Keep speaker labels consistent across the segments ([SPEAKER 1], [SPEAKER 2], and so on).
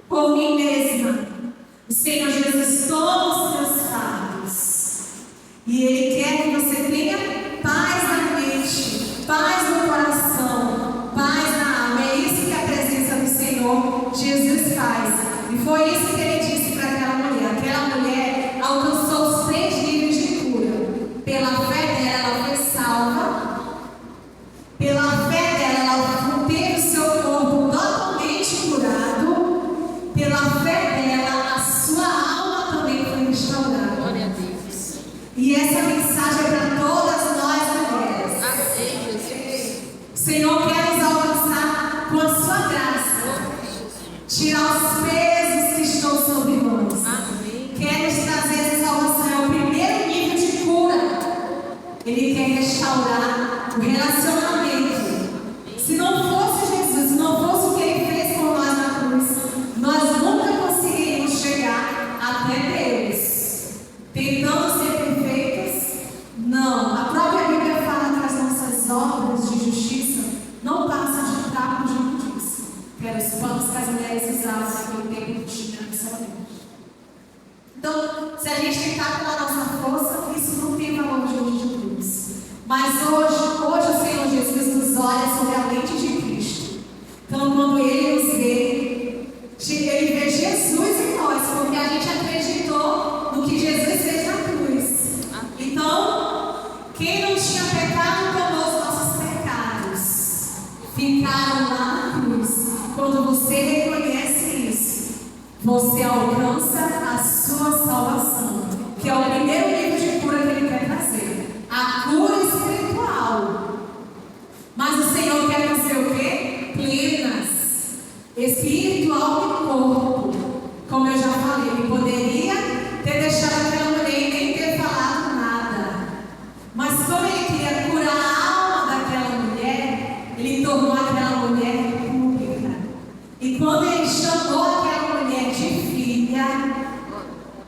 [SPEAKER 1] por mim mesma. O Senhor Jesus toma os teus fardos. E Ele quer que você tenha paz na mente, paz no coração, paz na alma. É isso que a presença do Senhor Jesus faz. E foi isso que Ele disse para aquela mulher. Aquela mulher alcançou os 3 níveis de cura. Pela fé dela, ela foi salva. Pela fé dela, ela teve o seu corpo totalmente curado. Pela fé dela, a sua alma também foi restaurada.
[SPEAKER 2] Glória a Deus.
[SPEAKER 1] E essa mensagem é para todas nós mulheres.
[SPEAKER 2] Amém, Jesus.
[SPEAKER 1] O Senhor quer nos alcançar com a sua graça, tirar os pesos que estão sobre nós.
[SPEAKER 2] Amém.
[SPEAKER 1] Quer nos trazer essa salvação. É o primeiro nível de cura. Ele quer restaurar o relacionamento. Se não fosse Jesus, se não fosse o que Ele fez por nós na cruz, nós nunca conseguiríamos chegar até Deus. Tentando ser perfeitos? Não. A própria Bíblia fala que as nossas obras de justiça não passam de trapos de imundícia, que eram os panos que as mulheres usavam naquele tempo de somente. Então, se a gente tentar pela nossa força, isso não tem valor diante de Deus. Mas hoje o Senhor Jesus nos olha sobre a lente de Cristo. Então, quando Ele nos vê, Ele vê Jesus em nós, porque a gente acreditou no que Jesus fez na cruz. Então, quem não tinha pecado tomou os nossos pecados. Ficaram lá na cruz. Quando você reconhece isso, você alcança a sua salvação, que é o primeiro nível de cura que Ele quer trazer. A cura espiritual. Mas o Senhor quer fazer o quê? Plenas. Espírito, alma e corpo. Como eu já falei, Ele poderia ter deixado aquela mulher e nem ter falado nada. Mas como Ele queria curar a alma daquela mulher, Ele tornou aquela mulher pública. E quando Ele chamou aquela mulher de filha,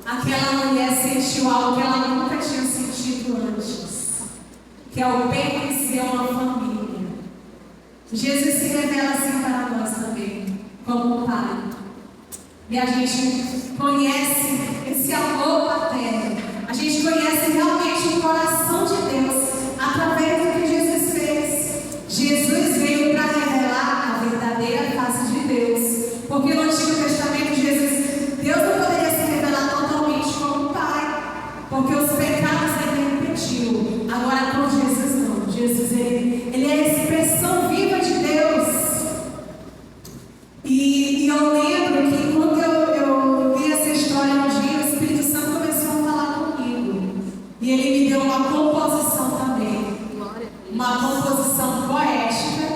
[SPEAKER 1] aquela mulher sentiu algo que ela nunca tinha sentido antes, que é o pertencer a uma família. Jesus se revela assim para nós também, como Pai. E a gente conhece esse amor paterno. A gente conhece realmente o coração de Deus através do que Jesus fez. Jesus veio para revelar a verdadeira face de Deus. Porque no Antigo Testamento, Deus não poderia se revelar totalmente como Pai, porque os pecados Ele repetiu. Agora com Jesus não. Jesus ele é a expressão viva de Deus. E eu lembro que quando eu li essa história um dia, o Espírito Santo começou a falar comigo. E Ele me deu uma composição também. Uma composição poética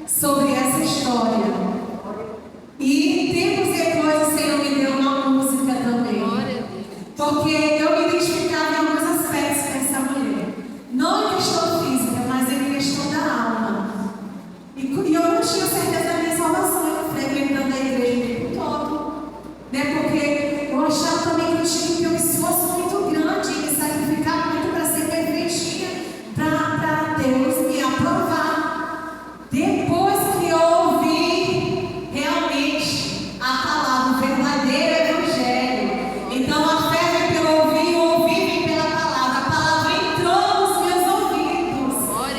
[SPEAKER 1] sobre essa história. E tempos depois o Senhor me deu uma música também. Porque eu me identificava em alguns aspectos com essa mulher. Não em questão física, mas em questão da alma. E eu não tinha certeza da minha salvação. Eu frequentando a igreja o tempo todo. Porque eu achava também que eu tinha que ter um esforço muito grande e me sacrificar muito para ser perfeitinha, para Deus me aprovar. Depois que eu ouvi realmente a palavra, o verdadeiro evangelho. Então a fé vem pelo ouvir, o ouvir vem pela palavra. A palavra entrou nos meus ouvidos.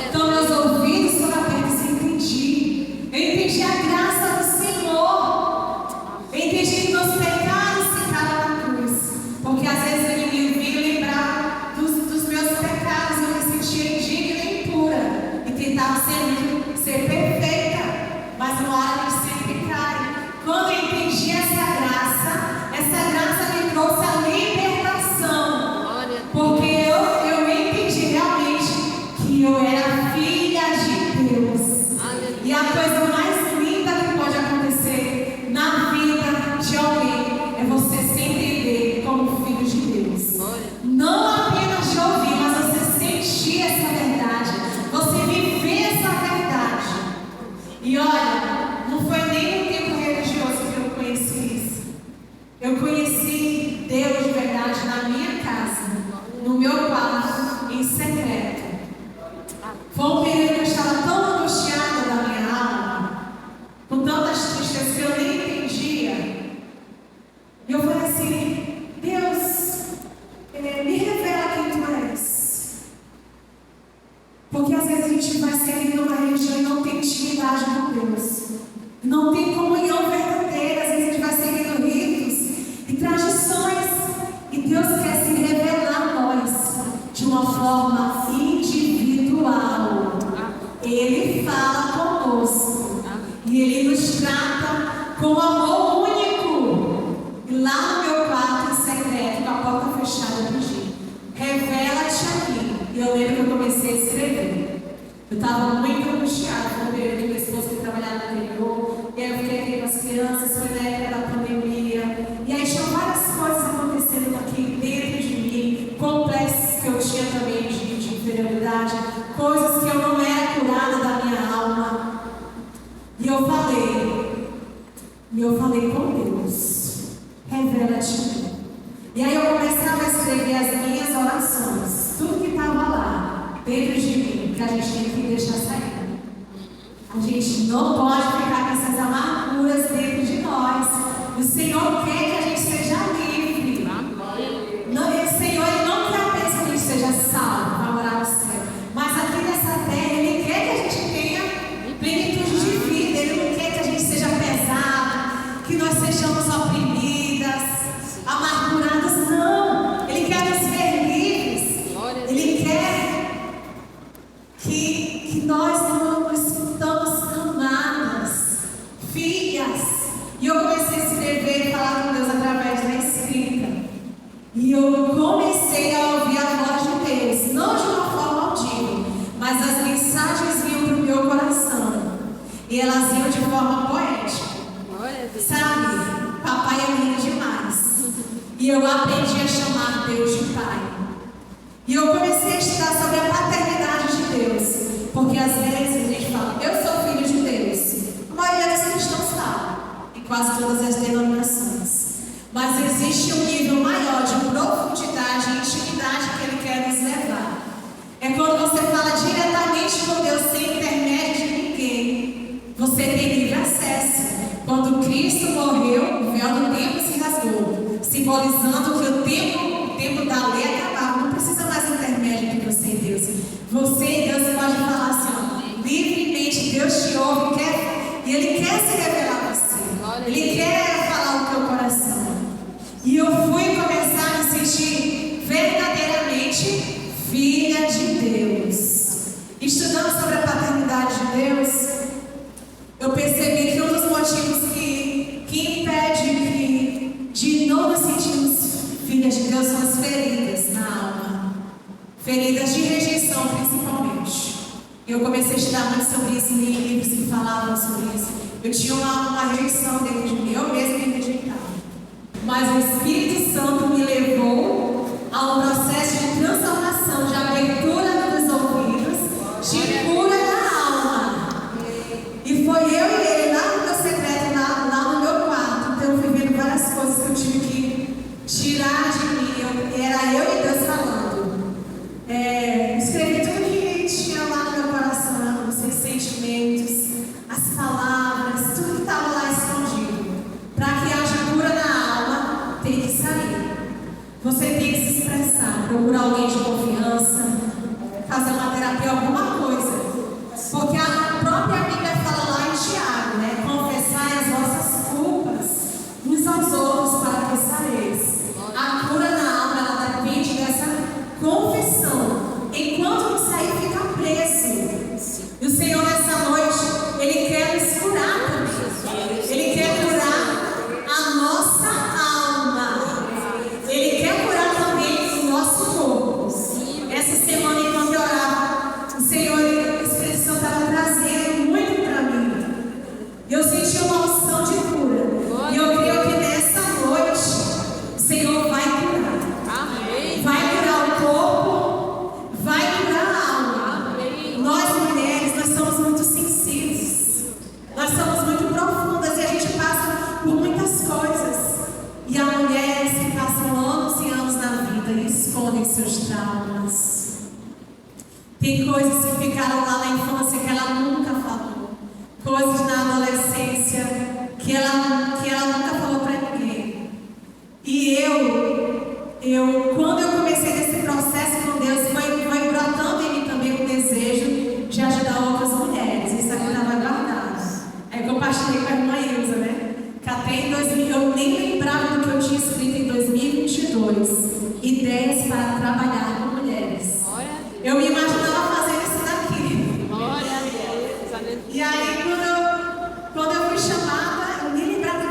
[SPEAKER 1] Então meus ouvidos foram abertos e entendi. Eu entendi a graça do Senhor. Eu entendi que meus pecados ficaram na cruz. Porque às vezes o inimigo vinha lembrar dos meus pecados. Eu me sentia indigna e impura. E tentava ser perfeita. Mas uma hora a gente sempre cai. Quando eu entendi essa graça me trouxe a libertação. Porque eu entendi realmente que eu era filha de Deus. E a coisa mais linda que pode acontecer na vida de alguém é você se entender como filho de Deus. Não apenas de ouvir, mas você sentir essa verdade. Você viver essa verdade. E olha, não foi nem um tempo religioso que eu conheci isso. Eu conheci Deus de verdade na minha casa, no meu quarto, em secreto. Foi um período que eu estava tão angustiada da minha alma, com tantas tristezas que eu nem entendia com amor único. E lá no meu quarto em secreto, com a porta fechada, eu pedi: revela-te aqui. E eu lembro que eu comecei a escrever. Eu estava muito angustiada, foi um período que meu esposo foi trabalhar no interior, e aí eu fiquei aqui com as crianças, foi na época da pandemia, e aí tinham várias coisas acontecendo aqui dentro de mim, complexos que eu tinha também de inferioridade, coisas que eu não era curada da minha alma. E eu falei com Deus: revela-te. E aí eu começava a escrever as minhas orações, tudo que estava lá dentro de mim, que a gente tem que deixar sair. A gente não pode ficar com essas amarguras dentro de nós. O Senhor quer que a gente seja livre. Não, o Senhor Ele não quer apenas que a gente seja salvo para morar no céu, mas aqui nessa terra Ele quer que a gente tenha plenitude de vida. Ele não quer que a gente seja pesado, que nós sejamos oprimidas, amarguradas. Não, Ele quer nos ver livres. Ele quer que nós não nos sintamos amadas, filhas. E eu comecei a escrever e falar com Deus através da escrita. E eu comecei a ouvir a voz de Deus, não de uma forma audível, mas as mensagens vinham para o meu coração. E elas iam de forma poética. Sabe? Papai é lindo demais. E eu aprendi a chamar Deus de Pai. E eu comecei a estudar sobre a paternidade de Deus. Porque às vezes a gente fala: eu sou filho de Deus. A maioria dos cristãos fala, em quase todas as denominações. Mas existe um nível maior de profundidade e intimidade que Ele quer nos levar. É quando você fala diretamente com Deus, sem intermédio de ninguém. Você tem livre acesso. Quando Cristo morreu, o véu do tempo se rasgou, simbolizando que o tempo da lei acabava. Não precisa mais intermédio entre você e Deus. Você e Deus pode falar assim, ó, livremente. Deus te ouve e Ele quer se revelar a você. Ele quer falar o teu coração. E eu fui começar a me sentir verdadeiramente filha de Deus. Estudando sobre a paternidade de Deus, eu percebi que um dos motivos que impede de não nos sentirmos filhas de Deus são as feridas na alma. Feridas de rejeição, principalmente. Eu comecei a estudar muito sobre isso, li livros que falavam sobre isso. Eu tinha uma rejeição dentro de mim, eu mesma me rejeitava. Mas o Espírito Santo me levou a um processo de transformação, de abertura dos ouvidos, de cura da alma. E foi eu e ele lá no meu secreto, lá no meu quarto. Então eu fui vendo várias coisas que eu tive que tirar de mim. Era eu e Deus falando. Escrevi tudo que tinha lá no meu coração, os seus sentimentos, as palavras, tudo que estava lá escondido. Para que haja cura na alma, tem que sair. Você tem que se expressar, procurar alguém de confiança, fazer uma terapia, alguma coisa. Porque a própria Bíblia fala lá em Tiago, né? Confessai as vossas culpas uns aos outros para que sareis. A cura na alma, ela depende dessa confissão. Enquanto não sair, fica preso. E o Senhor nessa noite, Ele quer nos curar também. Ele quer curar a nossa alma. Ele quer curar também o nosso corpo. Essa semana, enquanto eu orava, o Senhor, o Espírito Santo estava trazendo muito para mim. Eu senti uma unção de cura. E eu creio que nessa noite, o Senhor vai curar. Vai curar o corpo, vai curar a alma. Nós mulheres, nós somos muito sensíveis. Nós somos muito profundas e a gente passa por muitas coisas. E há mulheres que passam anos e anos na vida e escondem seus traumas. Tem coisas que ficaram lá na infância que ela nunca falou. Coisas na adolescência que ela nunca falou para ninguém. E quando eu comecei nesse processo com Deus, foi brotando em mim também o desejo de ajudar outras mulheres. Isso aqui estava guardado. Aí eu compartilhei com a irmã Ilza, né? Que até em 2000, eu nem lembrava do que eu tinha escrito em 2022. Ideias para trabalhar com mulheres. Eu me imaginava fazendo isso daqui. E aí, quando eu fui chamada, eu nem lembrava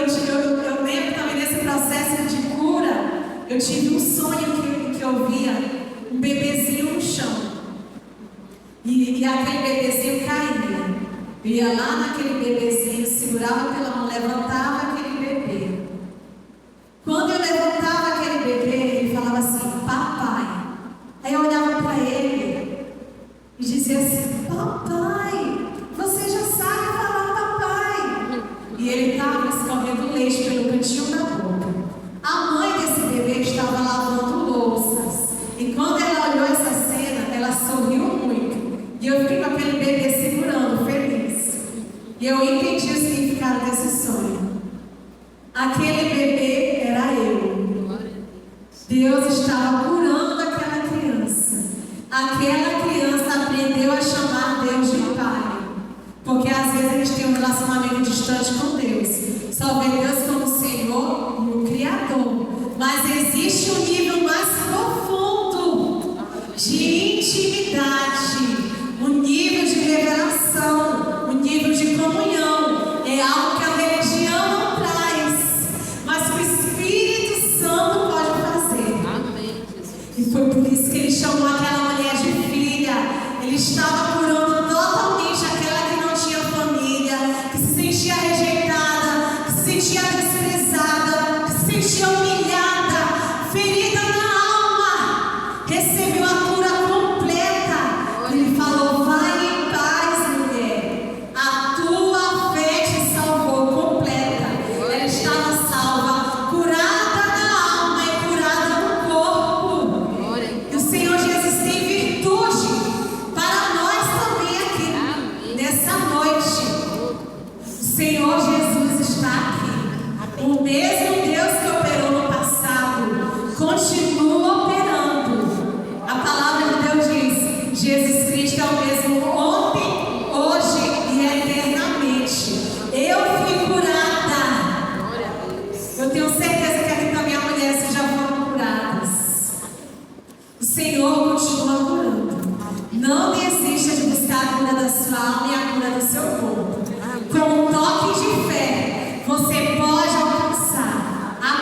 [SPEAKER 1] eu lembro também nesse processo de cura, eu tive um sonho que eu via um bebezinho no chão. E aquele bebezinho caía. Eu ia lá naquele bebezinho, segurava pela mão, levantava aquele bebê. Quando eu levantava aquele bebê, ele falava assim, papai. Aí eu olhava para ele e dizia assim, papai, você já sabe falar papai. E ele estava escorrendo leite pelo cantinho da boca. A mãe desse bebê estava lavando louças. E quando ela olhou essa cena, ela sorriu muito. E eu fiquei com aquele bebê segurando, feliz. E eu entendi o significado desse sonho. Aquele bebê era eu. Deus estava curando aquela criança. Aquela criança aprendeu a chamar Deus de Pai. Porque às vezes a gente tem um relacionamento distante com Deus. Só vê Deus como Senhor e o Criador. Mas existe um nível mais profundo de intimidade, um nível de revelação, um nível de comunhão. É algo que a religião não traz, mas que o Espírito Santo pode fazer.
[SPEAKER 2] Amém, Jesus.
[SPEAKER 1] E foi por isso que ele chamou aquela mulher de filha. Ele estava curando totalmente aquela que não tinha família, que se sentia rejeitada, que se sentia desprezada, que se sentia humilhada, ferida na alma. Recebeu a cura completa. Ele falou, vai em paz, mulher. A tua fé te salvou completa. Ela estava salva, curada na alma e curada no corpo. E o Senhor Jesus tem virtude para nós também aqui, nessa noite. O Senhor Jesus está aqui. O mesmo Deus que operou no passado, continua operando. A palavra de Deus diz, Jesus Cristo é o mesmo ontem, hoje e eternamente. Eu fui curada. Eu tenho certeza que aqui também há mulheres que já foram curadas. O Senhor continua curando. Não desista de buscar a cura da sua alma e a cura do seu corpo. Com um toque de fé, você pode alcançar.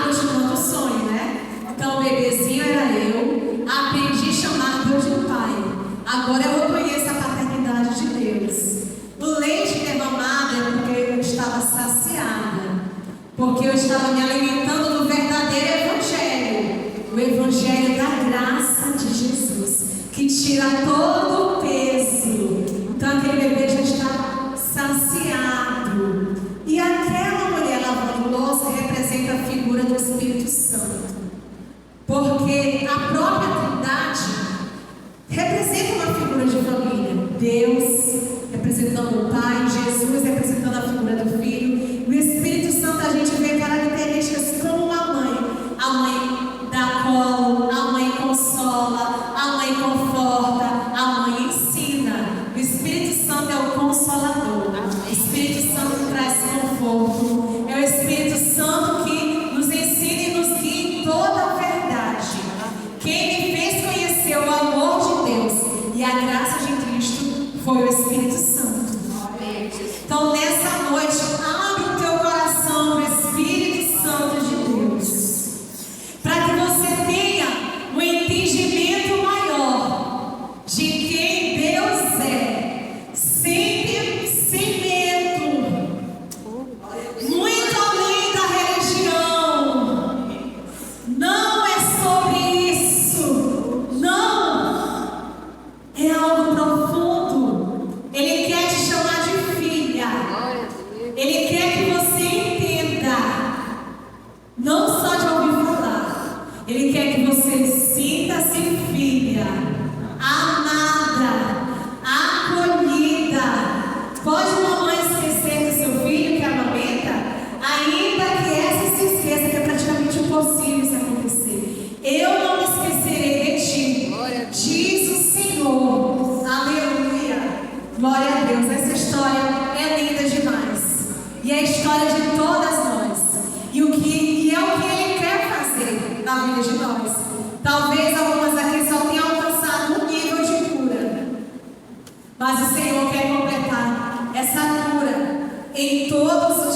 [SPEAKER 1] Continuando o sonho, né? Então o bebezinho era eu. Aprendi a chamar Deus de Pai. Agora eu reconheço a paternidade de Deus. O leite derramado é porque eu estava saciada. Porque eu estava me alimentando do verdadeiro Evangelho. O Evangelho da graça de Jesus, que tira todo o peso. Então aquele bebê já está saciado. E aquela mulher lavando louça representa a figura do Espírito Santo. Porque a própria Trindade representa uma figura de família. Deus representando o Pai, Jesus representando a figura do Filho. E o Espírito Santo a gente vê características como uma mãe. A mãe dá colo, a mãe consola, a mãe conforta, a mãe ensina. O Espírito Santo é o consolador. O Espírito Santo traz conforto. É o Espírito Santo que nos ensina e nos guia em toda a verdade. Quem me fez conhecer o amor de Deus e a graça de Cristo foi o Espírito Santo. Então nessa noite, abre o teu coração para o Espírito Santo de Deus, para que você tenha um entendimento maior de quem Deus é, sempre sem medo, muito além da religião. Não é sobre isso, não, é algo profundo. Ele quer te chamar de filha. Ele quer que você entenda, não só de ouvir falar. Ele quer que você sinta-se filha, amada, acolhida. Pode uma mãe esquecer do seu filho que amamenta, ainda que essa se esqueça, que é praticamente impossível isso acontecer. Eu não me esquecerei de ti, diz o Senhor. Aleluia. Glória a Deus. Essa história é linda demais. E é a história de todas nós. E é o que Ele quer fazer na vida de nós. Talvez algumas aqui só tenham alcançado um nível de cura. Mas o Senhor quer completar essa cura em todos